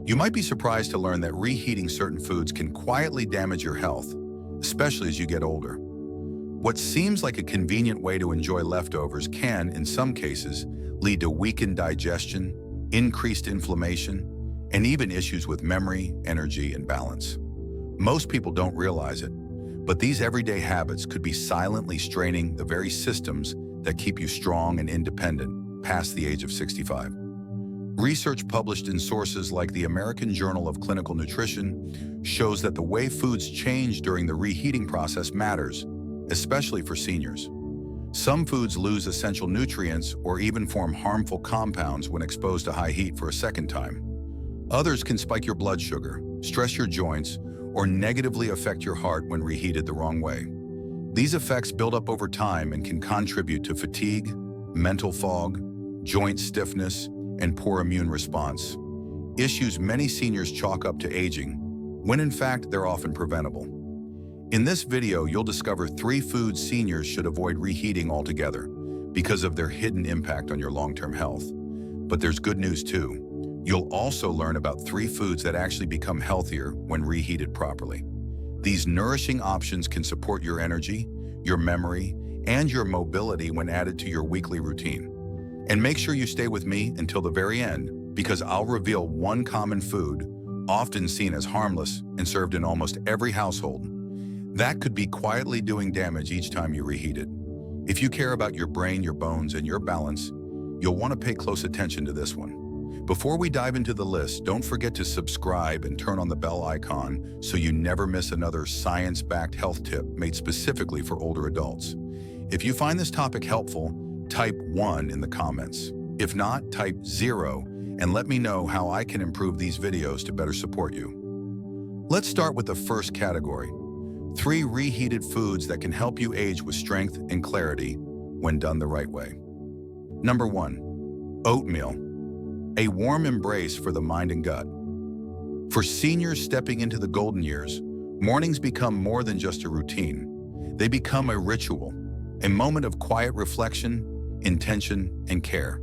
You might be surprised to learn that reheating certain foods can quietly damage your health, especially as you get older. What seems like a convenient way to enjoy leftovers can, in some cases, lead to weakened digestion, increased inflammation, and even issues with memory, energy, and balance. Most people don't realize it, but these everyday habits could be silently straining the very systems that keep you strong and independent past the age of 65. Research published in sources like the American Journal of Clinical Nutrition shows that the way foods change during the reheating process matters, especially for seniors. Some foods lose essential nutrients or even form harmful compounds when exposed to high heat for a second time. Others can spike your blood sugar, stress your joints, or negatively affect your heart when reheated the wrong way. These effects build up over time and can contribute to fatigue, mental fog, joint stiffness, and poor immune response, issues many seniors chalk up to aging, when in fact they're often preventable. In this video, you'll discover 3 foods seniors should avoid reheating altogether because of their hidden impact on your long-term health. But there's good news too. You'll also learn about 3 foods that actually become healthier when reheated properly. These nourishing options can support your energy, your memory, and your mobility when added to your weekly routine. And make sure you stay with me until the very end, because I'll reveal one common food, often seen as harmless and served in almost every household, that could be quietly doing damage each time you reheat it. If you care about your brain, your bones, and your balance, you'll want to pay close attention to this one. Before we dive into the list, don't forget to subscribe and turn on the bell icon so you never miss another science-backed health tip made specifically for older adults. If you find this topic helpful, type 1 in the comments. If not, type 0 and let me know how I can improve these videos to better support you. Let's start with the first category: 3 reheated foods that can help you age with strength and clarity when done the right way. Number 1, oatmeal. A warm embrace for the mind and gut. For seniors stepping into the golden years, mornings become more than just a routine. They become a ritual, a moment of quiet reflection, intention, and care.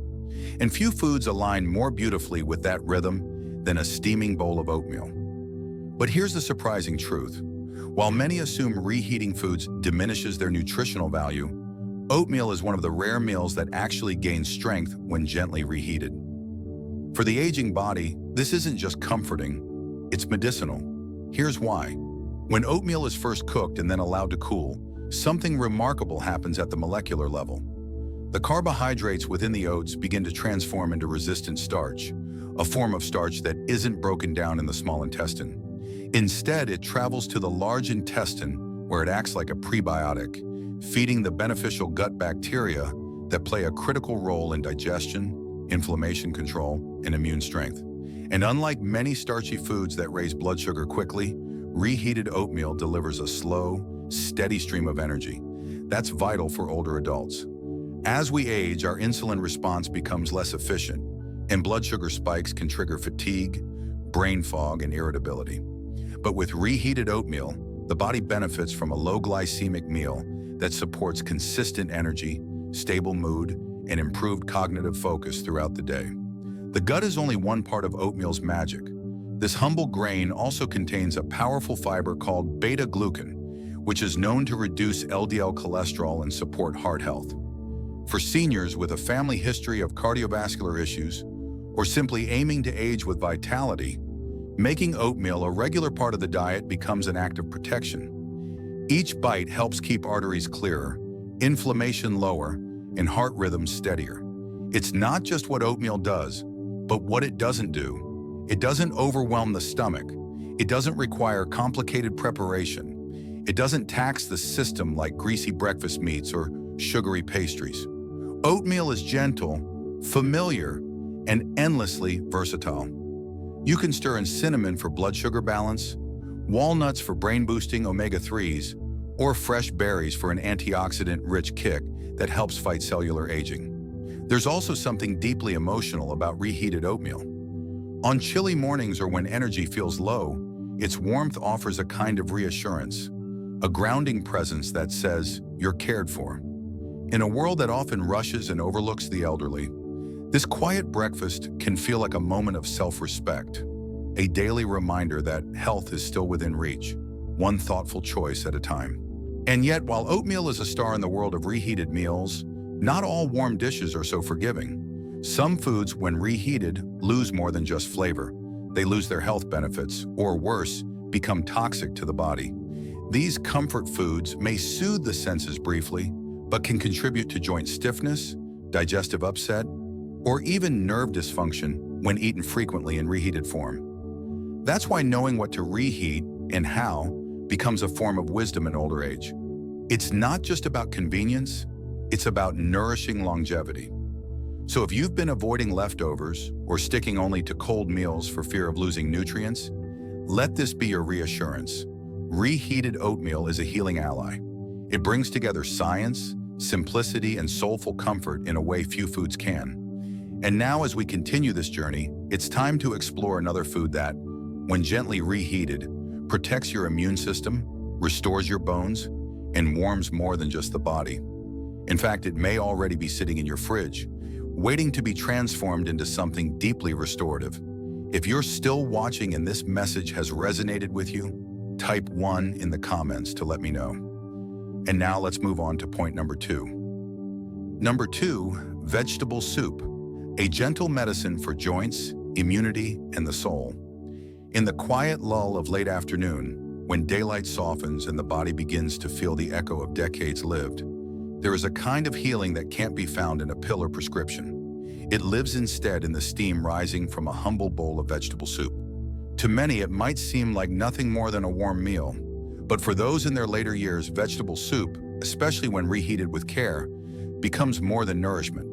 And few foods align more beautifully with that rhythm than a steaming bowl of oatmeal. But here's the surprising truth. While many assume reheating foods diminishes their nutritional value, oatmeal is one of the rare meals that actually gains strength when gently reheated. For the aging body, this isn't just comforting, it's medicinal. Here's why. When oatmeal is first cooked and then allowed to cool, something remarkable happens at the molecular level. The carbohydrates within the oats begin to transform into resistant starch, a form of starch that isn't broken down in the small intestine. Instead, it travels to the large intestine where it acts like a prebiotic, feeding the beneficial gut bacteria that play a critical role in digestion, inflammation control, and immune strength. And unlike many starchy foods that raise blood sugar quickly, reheated oatmeal delivers a slow, steady stream of energy. That's vital for older adults. As we age, our insulin response becomes less efficient, and blood sugar spikes can trigger fatigue, brain fog, and irritability. But with reheated oatmeal, the body benefits from a low-glycemic meal that supports consistent energy, stable mood, and improved cognitive focus throughout the day. The gut is only one part of oatmeal's magic. This humble grain also contains a powerful fiber called beta-glucan, which is known to reduce LDL cholesterol and support heart health. For seniors with a family history of cardiovascular issues, or simply aiming to age with vitality, making oatmeal a regular part of the diet becomes an act of protection. Each bite helps keep arteries clearer, inflammation lower, and heart rhythms steadier. It's not just what oatmeal does, but what it doesn't do. It doesn't overwhelm the stomach. It doesn't require complicated preparation. It doesn't tax the system like greasy breakfast meats or sugary pastries. Oatmeal is gentle, familiar, and endlessly versatile. You can stir in cinnamon for blood sugar balance, walnuts for brain-boosting omega-3s, or fresh berries for an antioxidant-rich kick that helps fight cellular aging. There's also something deeply emotional about reheated oatmeal. On chilly mornings or when energy feels low, its warmth offers a kind of reassurance, a grounding presence that says you're cared for. In a world that often rushes and overlooks the elderly, this quiet breakfast can feel like a moment of self-respect, a daily reminder that health is still within reach, one thoughtful choice at a time. And yet, while oatmeal is a star in the world of reheated meals, not all warm dishes are so forgiving. Some foods, when reheated, lose more than just flavor. They lose their health benefits, or worse, become toxic to the body. These comfort foods may soothe the senses briefly, but can contribute to joint stiffness, digestive upset, or even nerve dysfunction when eaten frequently in reheated form. That's why knowing what to reheat and how becomes a form of wisdom in older age. It's not just about convenience, it's about nourishing longevity. So if you've been avoiding leftovers or sticking only to cold meals for fear of losing nutrients, let this be your reassurance. Reheated oatmeal is a healing ally. It brings together science, simplicity, and soulful comfort in a way few foods can. And now, as we continue this journey, it's time to explore another food that, when gently reheated, protects your immune system, restores your bones, and warms more than just the body. In fact, it may already be sitting in your fridge, waiting to be transformed into something deeply restorative. If you're still watching and this message has resonated with you, type 1 in the comments to let me know. And now let's move on to point number 2. Number 2, vegetable soup, a gentle medicine for joints, immunity, and the soul. In the quiet lull of late afternoon, when daylight softens and the body begins to feel the echo of decades lived, there is a kind of healing that can't be found in a pill or prescription. It lives instead in the steam rising from a humble bowl of vegetable soup. To many, it might seem like nothing more than a warm meal, but for those in their later years, vegetable soup, especially when reheated with care, becomes more than nourishment.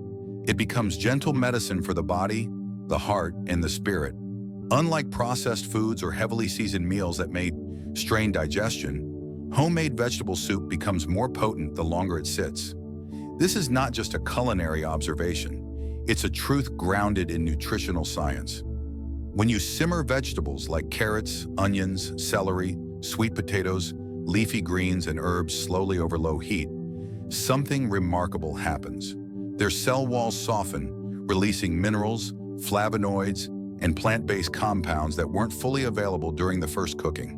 It becomes gentle medicine for the body, the heart, and the spirit. Unlike processed foods or heavily seasoned meals that may strain digestion, homemade vegetable soup becomes more potent the longer it sits. This is not just a culinary observation. It's a truth grounded in nutritional science. When you simmer vegetables like carrots, onions, celery, sweet potatoes, leafy greens, and herbs slowly over low heat, something remarkable happens. Their cell walls soften, releasing minerals, flavonoids, and plant-based compounds that weren't fully available during the first cooking.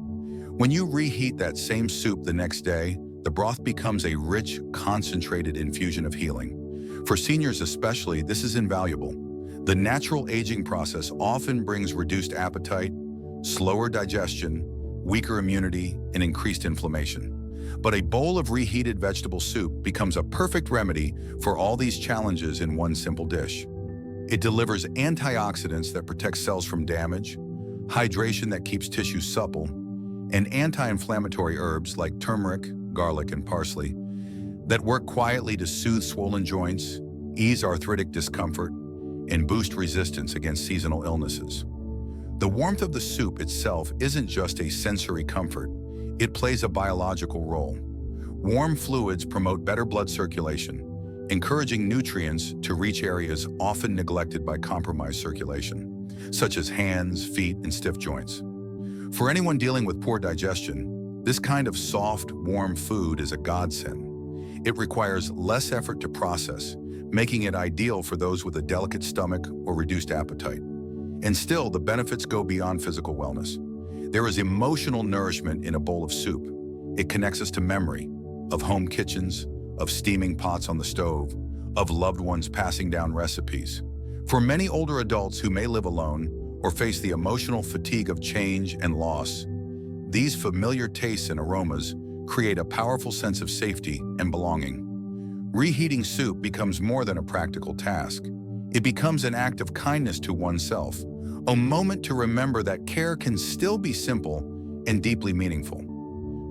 When you reheat that same soup the next day, the broth becomes a rich, concentrated infusion of healing. For seniors especially, this is invaluable. The natural aging process often brings reduced appetite, slower digestion, weaker immunity, and increased inflammation. But a bowl of reheated vegetable soup becomes a perfect remedy for all these challenges in one simple dish. It delivers antioxidants that protect cells from damage, hydration that keeps tissues supple, and anti-inflammatory herbs like turmeric, garlic, and parsley that work quietly to soothe swollen joints, ease arthritic discomfort, and boost resistance against seasonal illnesses. The warmth of the soup itself isn't just a sensory comfort, it plays a biological role. Warm fluids promote better blood circulation, encouraging nutrients to reach areas often neglected by compromised circulation, such as hands, feet, and stiff joints. For anyone dealing with poor digestion, this kind of soft, warm food is a godsend. It requires less effort to process, making it ideal for those with a delicate stomach or reduced appetite. And still, the benefits go beyond physical wellness. There is emotional nourishment in a bowl of soup. It connects us to memory of home kitchens, of steaming pots on the stove, of loved ones passing down recipes. For many older adults who may live alone or face the emotional fatigue of change and loss, these familiar tastes and aromas create a powerful sense of safety and belonging. Reheating soup becomes more than a practical task. It becomes an act of kindness to oneself, a moment to remember that care can still be simple and deeply meaningful.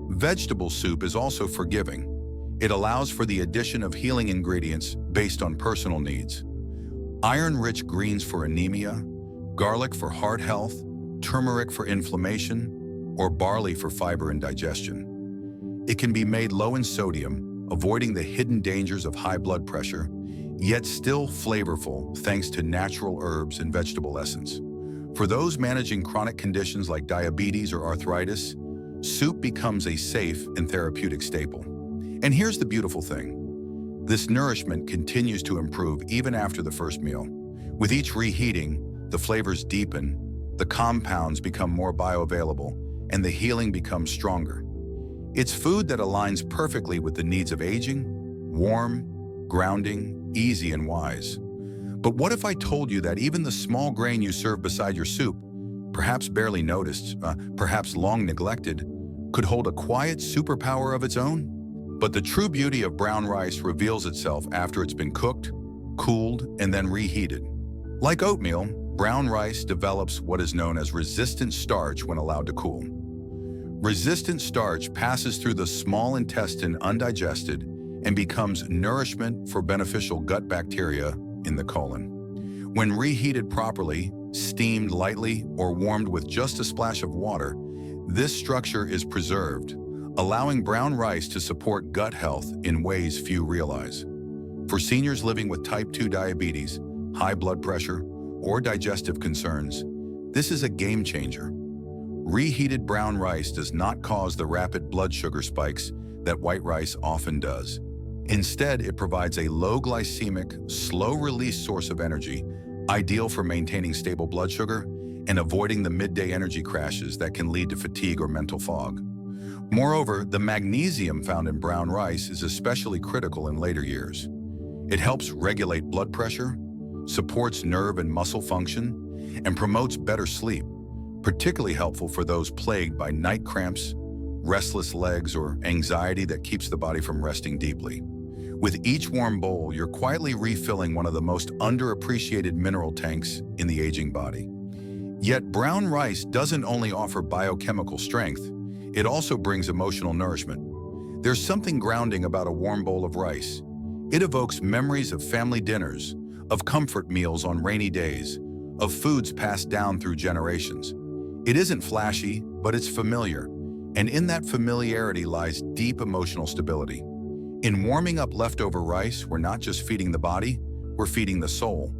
Vegetable soup is also forgiving. It allows for the addition of healing ingredients based on personal needs. Iron-rich greens for anemia, garlic for heart health, turmeric for inflammation, or barley for fiber and digestion. It can be made low in sodium, avoiding the hidden dangers of high blood pressure, yet still flavorful thanks to natural herbs and vegetable essence. For those managing chronic conditions like diabetes or arthritis, soup becomes a safe and therapeutic staple. And here's the beautiful thing. This nourishment continues to improve even after the first meal. With each reheating, the flavors deepen, the compounds become more bioavailable, and the healing becomes stronger. It's food that aligns perfectly with the needs of aging, warm, grounding, easy, and wise. But what if I told you that even the small grain you serve beside your soup, perhaps barely noticed, perhaps long neglected, could hold a quiet superpower of its own? But the true beauty of brown rice reveals itself after it's been cooked, cooled, and then reheated. Like oatmeal, brown rice develops what is known as resistant starch when allowed to cool. Resistant starch passes through the small intestine undigested and becomes nourishment for beneficial gut bacteria in the colon. When reheated properly, steamed lightly, or warmed with just a splash of water, this structure is preserved, allowing brown rice to support gut health in ways few realize. For seniors living with type 2 diabetes, high blood pressure, or digestive concerns, this is a game changer. Reheated brown rice does not cause the rapid blood sugar spikes that white rice often does. Instead, it provides a low-glycemic, slow-release source of energy, ideal for maintaining stable blood sugar and avoiding the midday energy crashes that can lead to fatigue or mental fog. Moreover, the magnesium found in brown rice is especially critical in later years. It helps regulate blood pressure, supports nerve and muscle function, and promotes better sleep, particularly helpful for those plagued by night cramps, restless legs, or anxiety that keeps the body from resting deeply. With each warm bowl, you're quietly refilling one of the most underappreciated mineral tanks in the aging body. Yet brown rice doesn't only offer biochemical strength, it also brings emotional nourishment. There's something grounding about a warm bowl of rice. It evokes memories of family dinners, of comfort meals on rainy days, of foods passed down through generations. It isn't flashy, but it's familiar, and in that familiarity lies deep emotional stability. In warming up leftover rice, we're not just feeding the body, we're feeding the soul.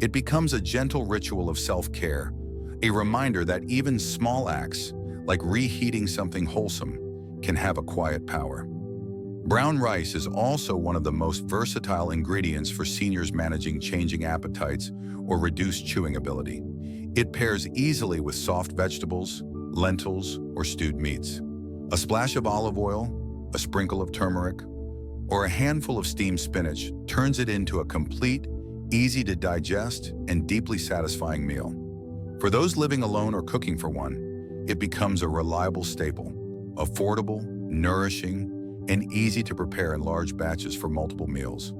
It becomes a gentle ritual of self-care, a reminder that even small acts, like reheating something wholesome, can have a quiet power. Brown rice is also one of the most versatile ingredients for seniors managing changing appetites or reduced chewing ability. It pairs easily with soft vegetables, lentils, or stewed meats. A splash of olive oil, a sprinkle of turmeric, or a handful of steamed spinach turns it into a complete, easy to digest, and deeply satisfying meal. For those living alone or cooking for one, it becomes a reliable staple, affordable, nourishing, and easy to prepare in large batches for multiple meals.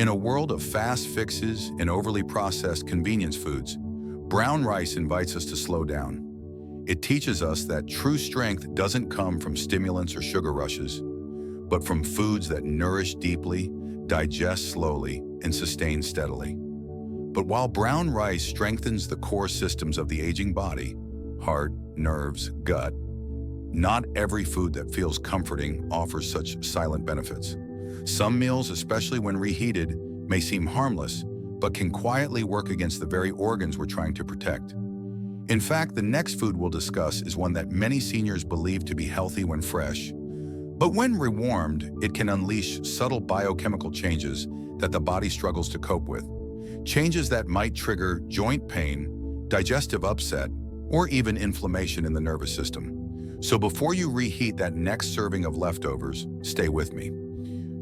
In a world of fast fixes and overly processed convenience foods, brown rice invites us to slow down. It teaches us that true strength doesn't come from stimulants or sugar rushes, but from foods that nourish deeply, digest slowly, and sustain steadily. But while brown rice strengthens the core systems of the aging body, heart, nerves, gut, not every food that feels comforting offers such silent benefits. Some meals, especially when reheated, may seem harmless, but can quietly work against the very organs we're trying to protect. In fact, the next food we'll discuss is one that many seniors believe to be healthy when fresh. But when rewarmed, it can unleash subtle biochemical changes that the body struggles to cope with. Changes that might trigger joint pain, digestive upset, or even inflammation in the nervous system. So before you reheat that next serving of leftovers, stay with me.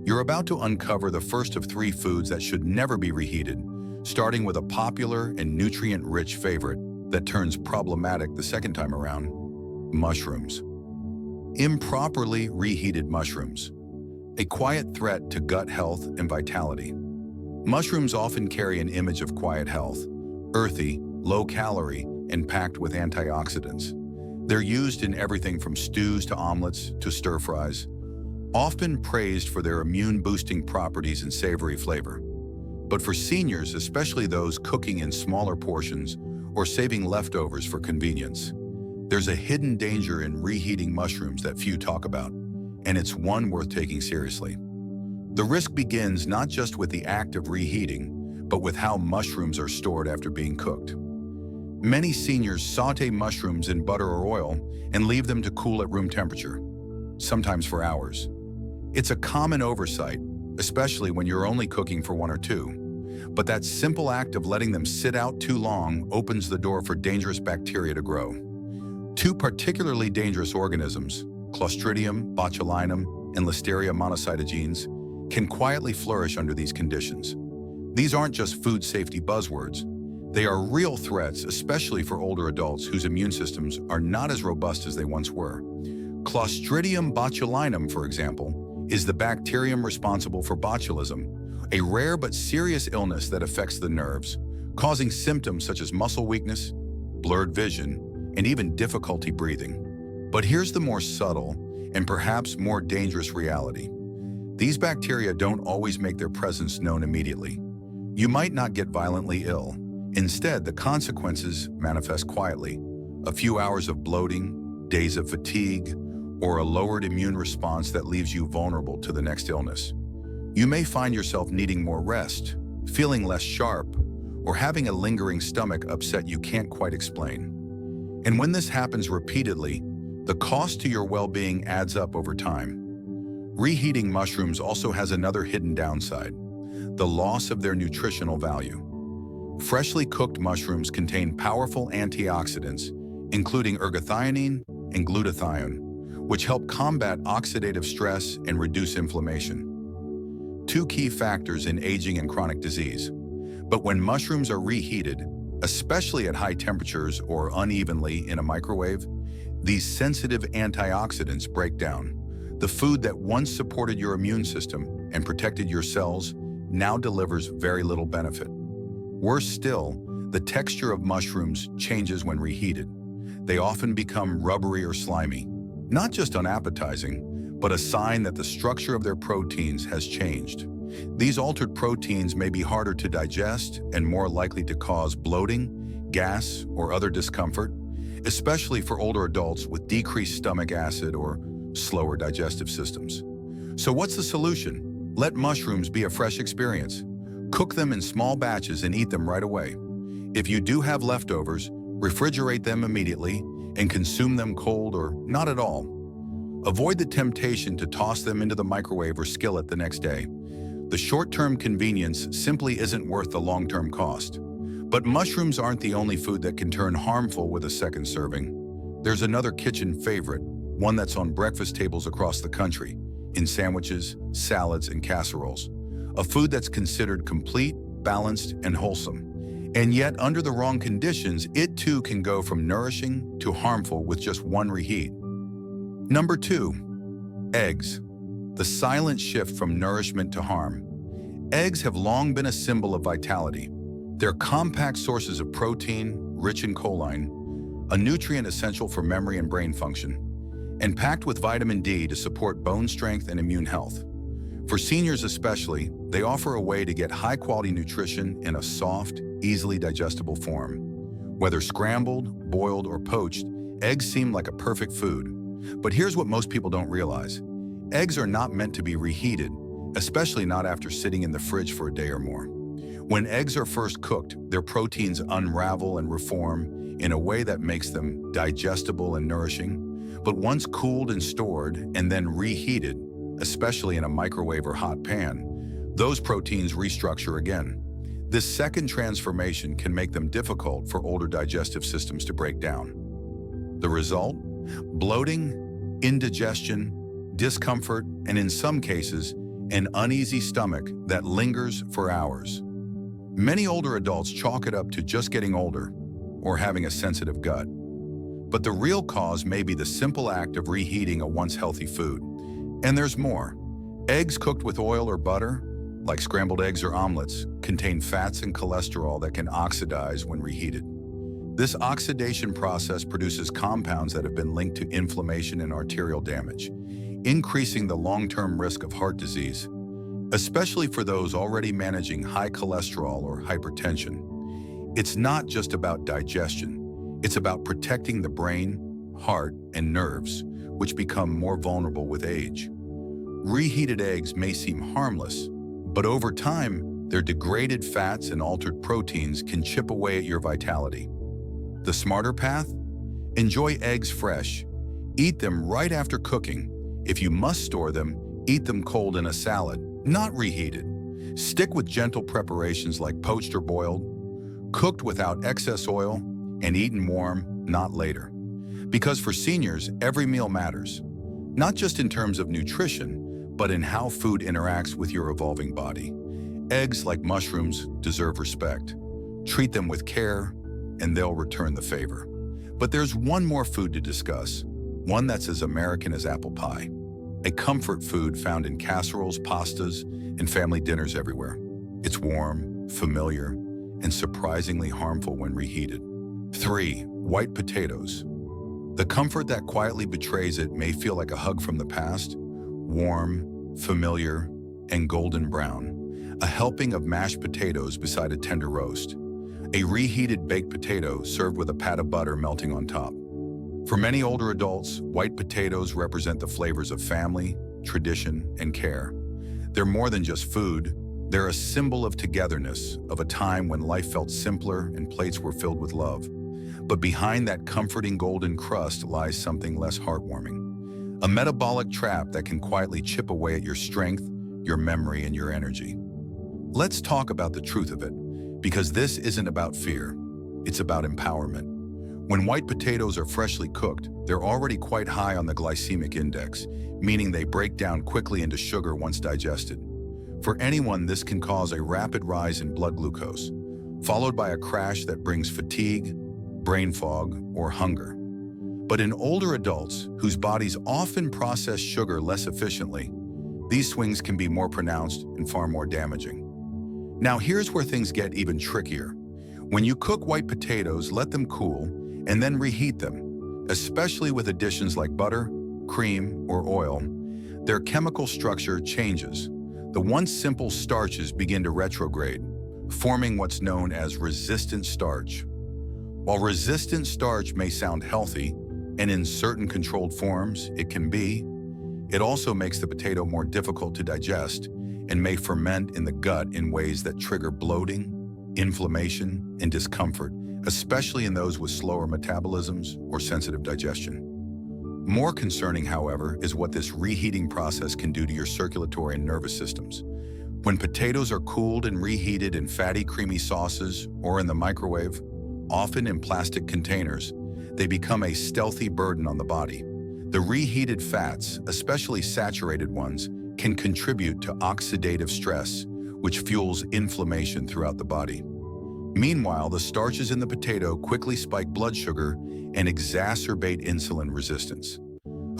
You're about to uncover the first of 3 foods that should never be reheated, starting with a popular and nutrient-rich favorite that turns problematic the second time around: mushrooms. Improperly reheated mushrooms, a quiet threat to gut health and vitality. Mushrooms often carry an image of quiet health, earthy, low-calorie, and packed with antioxidants. They're used in everything from stews to omelets to stir-fries, often praised for their immune-boosting properties and savory flavor. But for seniors, especially those cooking in smaller portions or saving leftovers for convenience, there's a hidden danger in reheating mushrooms that few talk about, and it's one worth taking seriously. The risk begins not just with the act of reheating, but with how mushrooms are stored after being cooked. Many seniors saute mushrooms in butter or oil and leave them to cool at room temperature, sometimes for hours. It's a common oversight, especially when you're only cooking for 1 or 2. But that simple act of letting them sit out too long opens the door for dangerous bacteria to grow. Two particularly dangerous organisms, Clostridium botulinum and Listeria monocytogenes, can quietly flourish under these conditions. These aren't just food safety buzzwords. They are real threats, especially for older adults whose immune systems are not as robust as they once were. Clostridium botulinum, for example, is the bacterium responsible for botulism, a rare but serious illness that affects the nerves, causing symptoms such as muscle weakness, blurred vision, and even difficulty breathing. But here's the more subtle and perhaps more dangerous reality. These bacteria don't always make their presence known immediately. You might not get violently ill. Instead, the consequences manifest quietly. A few hours of bloating, days of fatigue, or a lowered immune response that leaves you vulnerable to the next illness. You may find yourself needing more rest, feeling less sharp, or having a lingering stomach upset you can't quite explain. And when this happens repeatedly, the cost to your well-being adds up over time. Reheating mushrooms also has another hidden downside: the loss of their nutritional value. Freshly cooked mushrooms contain powerful antioxidants, including ergothioneine and glutathione, which help combat oxidative stress and reduce inflammation. Two key factors in aging and chronic disease. But when mushrooms are reheated, especially at high temperatures or unevenly in a microwave, these sensitive antioxidants break down. The food that once supported your immune system and protected your cells now delivers very little benefit. Worse still, the texture of mushrooms changes when reheated. They often become rubbery or slimy, not just unappetizing, but a sign that the structure of their proteins has changed. These altered proteins may be harder to digest and more likely to cause bloating, gas, or other discomfort, especially for older adults with decreased stomach acid or slower digestive systems. So what's the solution? Let mushrooms be a fresh experience. Cook them in small batches and eat them right away. If you do have leftovers, refrigerate them immediately and consume them cold or not at all. Avoid the temptation to toss them into the microwave or skillet the next day. The short-term convenience simply isn't worth the long-term cost. But mushrooms aren't the only food that can turn harmful with a second serving. There's another kitchen favorite, one that's on breakfast tables across the country, in sandwiches, salads, and casseroles. A food that's considered complete, balanced, and wholesome. And yet, under the wrong conditions, it too can go from nourishing to harmful with just one reheat. Number 2, eggs. The silent shift from nourishment to harm. Eggs have long been a symbol of vitality. They're compact sources of protein, rich in choline, a nutrient essential for memory and brain function, and packed with vitamin D to support bone strength and immune health. For seniors especially, they offer a way to get high-quality nutrition in a soft, easily digestible form. Whether scrambled, boiled, or poached, eggs seem like a perfect food. But here's what most people don't realize. Eggs are not meant to be reheated, especially not after sitting in the fridge for a day or more. When eggs are first cooked, their proteins unravel and reform in a way that makes them digestible and nourishing. But once cooled and stored and then reheated, especially in a microwave or hot pan, those proteins restructure again. This second transformation can make them difficult for older digestive systems to break down. The result? Bloating, indigestion, discomfort, and in some cases, an uneasy stomach that lingers for hours. Many older adults chalk it up to just getting older or having a sensitive gut. But the real cause may be the simple act of reheating a once healthy food. And there's more. Eggs cooked with oil or butter, like scrambled eggs or omelets, contain fats and cholesterol that can oxidize when reheated. This oxidation process produces compounds that have been linked to inflammation and arterial damage, increasing the long-term risk of heart disease, especially for those already managing high cholesterol or hypertension. It's not just about digestion. It's about protecting the brain, heart, and nerves, which become more vulnerable with age. Reheated eggs may seem harmless, but over time, their degraded fats and altered proteins can chip away at your vitality. The smarter path? Enjoy eggs fresh. Eat them right after cooking. If you must store them, eat them cold in a salad, not reheated. Stick with gentle preparations like poached or boiled, cooked without excess oil, and eaten warm, not later. Because for seniors, every meal matters, not just in terms of nutrition, but in how food interacts with your evolving body. Eggs, like mushrooms, deserve respect. Treat them with care, and they'll return the favor. But there's one more food to discuss, one that's as American as apple pie. A comfort food found in casseroles, pastas, and family dinners everywhere. It's warm, familiar, and surprisingly harmful when reheated. 3. White potatoes. The comfort that quietly betrays it may feel like a hug from the past. Warm, familiar, and golden brown. A helping of mashed potatoes beside a tender roast. A reheated baked potato served with a pat of butter melting on top. For many older adults, white potatoes represent the flavors of family, tradition, and care. They're more than just food. They're a symbol of togetherness, of a time when life felt simpler and plates were filled with love. But behind that comforting golden crust lies something less heartwarming. A metabolic trap that can quietly chip away at your strength, your memory, and your energy. Let's talk about the truth of it, because this isn't about fear. It's about empowerment. When white potatoes are freshly cooked, they're already quite high on the glycemic index, meaning they break down quickly into sugar once digested. For anyone, this can cause a rapid rise in blood glucose, followed by a crash that brings fatigue, brain fog, or hunger. But in older adults, whose bodies often process sugar less efficiently, these swings can be more pronounced and far more damaging. Now here's where things get even trickier. When you cook white potatoes, let them cool and then reheat them, especially with additions like butter, cream, or oil. Their chemical structure changes. The once simple starches begin to retrograde, forming what's known as resistant starch. While resistant starch may sound healthy, and in certain controlled forms it can be, it also makes the potato more difficult to digest and may ferment in the gut in ways that trigger bloating, inflammation, and discomfort, especially in those with slower metabolisms or sensitive digestion. More concerning, however, is what this reheating process can do to your circulatory and nervous systems. When potatoes are cooled and reheated in fatty, creamy sauces or in the microwave, often in plastic containers, they become a stealthy burden on the body. The reheated fats, especially saturated ones, can contribute to oxidative stress, which fuels inflammation throughout the body. Meanwhile, the starches in the potato quickly spike blood sugar and exacerbate insulin resistance,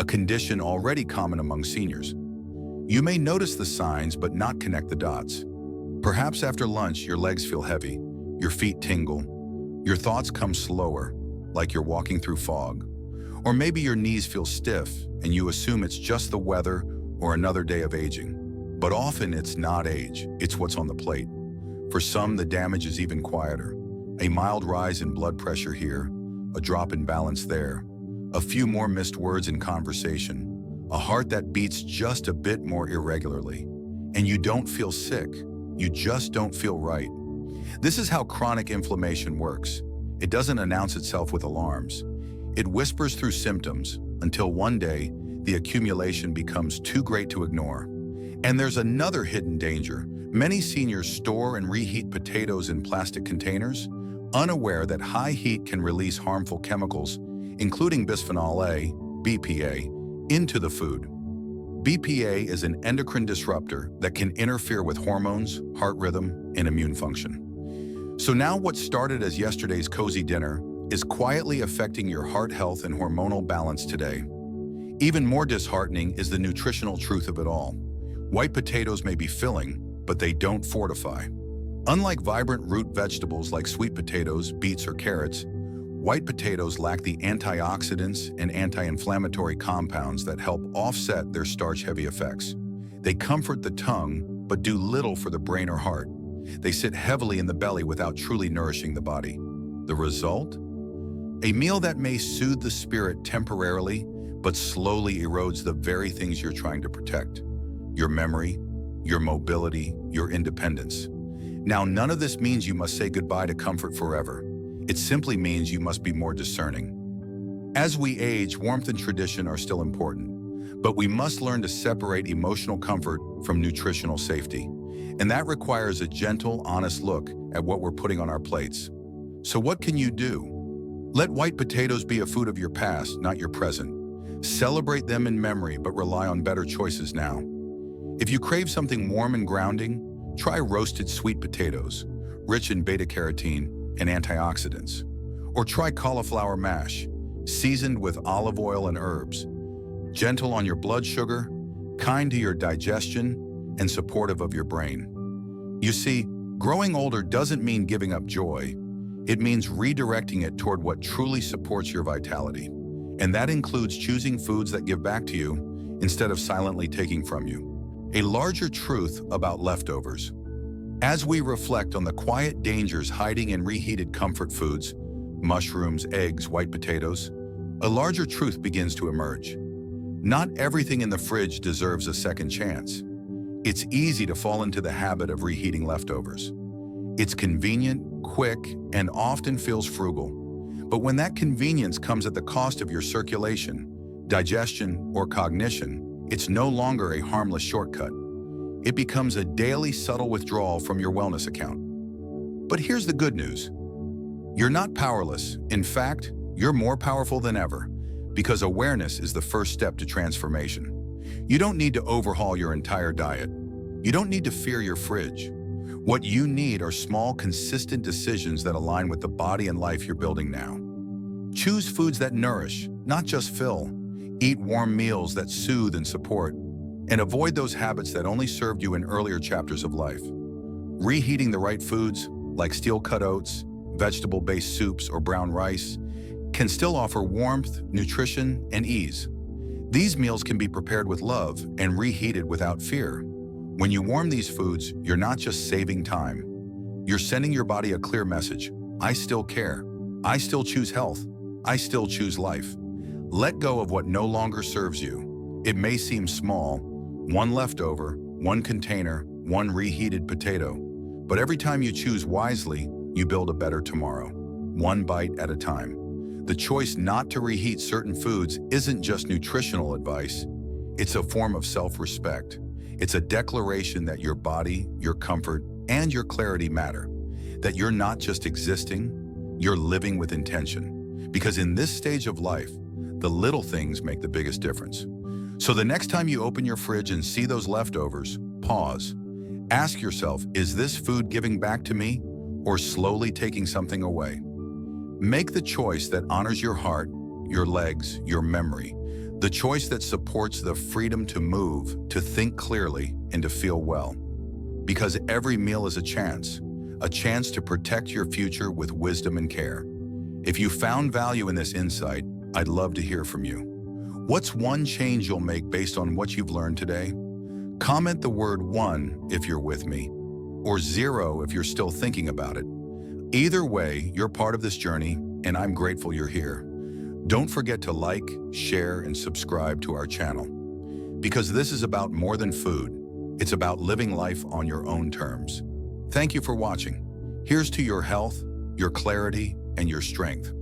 a condition already common among seniors. You may notice the signs but not connect the dots. Perhaps after lunch, your legs feel heavy, your feet tingle, your thoughts come slower, like you're walking through fog. Or maybe your knees feel stiff and you assume it's just the weather or another day of aging. But often it's not age, it's what's on the plate. For some, the damage is even quieter. A mild rise in blood pressure here, a drop in balance there, a few more missed words in conversation, a heart that beats just a bit more irregularly. And you don't feel sick, you just don't feel right. This is how chronic inflammation works. It doesn't announce itself with alarms. It whispers through symptoms until one day the accumulation becomes too great to ignore. And there's another hidden danger. Many seniors store and reheat potatoes in plastic containers, unaware that high heat can release harmful chemicals, including bisphenol A, BPA, into the food. BPA is an endocrine disruptor that can interfere with hormones, heart rhythm, and immune function. So now what started as yesterday's cozy dinner is quietly affecting your heart health and hormonal balance today. Even more disheartening is the nutritional truth of it all. White potatoes may be filling, but they don't fortify. Unlike vibrant root vegetables like sweet potatoes, beets, or carrots, white potatoes lack the antioxidants and anti-inflammatory compounds that help offset their starch-heavy effects. They comfort the tongue, but do little for the brain or heart. They sit heavily in the belly without truly nourishing the body. The result? A meal that may soothe the spirit temporarily, but slowly erodes the very things you're trying to protect. Your memory, your mobility, your independence. Now, none of this means you must say goodbye to comfort forever. It simply means you must be more discerning. As we age, warmth and tradition are still important, but we must learn to separate emotional comfort from nutritional safety. And that requires a gentle, honest look at what we're putting on our plates. So what can you do? Let white potatoes be a food of your past, not your present. Celebrate them in memory, but rely on better choices now. If you crave something warm and grounding, try roasted sweet potatoes, rich in beta-carotene and antioxidants. Or try cauliflower mash, seasoned with olive oil and herbs. Gentle on your blood sugar, kind to your digestion, and supportive of your brain. You see, growing older doesn't mean giving up joy. It means redirecting it toward what truly supports your vitality. And that includes choosing foods that give back to you instead of silently taking from you. A larger truth about leftovers. As we reflect on the quiet dangers hiding in reheated comfort foods, mushrooms, eggs, white potatoes, a larger truth begins to emerge. Not everything in the fridge deserves a second chance. It's easy to fall into the habit of reheating leftovers. It's convenient, quick, and often feels frugal. But when that convenience comes at the cost of your circulation, digestion, or cognition, it's no longer a harmless shortcut. It becomes a daily subtle withdrawal from your wellness account. But here's the good news. You're not powerless. In fact, you're more powerful than ever, because awareness is the first step to transformation. You don't need to overhaul your entire diet. You don't need to fear your fridge. What you need are small, consistent decisions that align with the body and life you're building now. Choose foods that nourish, not just fill. Eat warm meals that soothe and support. And avoid those habits that only served you in earlier chapters of life. Reheating the right foods, like steel-cut oats, vegetable-based soups, or brown rice, can still offer warmth, nutrition, and ease. These meals can be prepared with love and reheated without fear. When you warm these foods, you're not just saving time. You're sending your body a clear message. I still care. I still choose health. I still choose life. Let go of what no longer serves you. It may seem small, one leftover, one container, one reheated potato. But every time you choose wisely, you build a better tomorrow, one bite at a time. The choice not to reheat certain foods isn't just nutritional advice. It's a form of self-respect. It's a declaration that your body, your comfort, and your clarity matter. That you're not just existing, you're living with intention. Because in this stage of life, the little things make the biggest difference. So the next time you open your fridge and see those leftovers, pause. Ask yourself, is this food giving back to me or slowly taking something away? Make the choice that honors your heart, your legs, your memory. The choice that supports the freedom to move, to think clearly, and to feel well. Because every meal is a chance to protect your future with wisdom and care. If you found value in this insight, I'd love to hear from you. What's one change you'll make based on what you've learned today? Comment the word 1 if you're with me, or 0 if you're still thinking about it. Either way, you're part of this journey, and I'm grateful you're here. Don't forget to like, share, and subscribe to our channel. Because this is about more than food. It's about living life on your own terms. Thank you for watching. Here's to your health, your clarity, and your strength.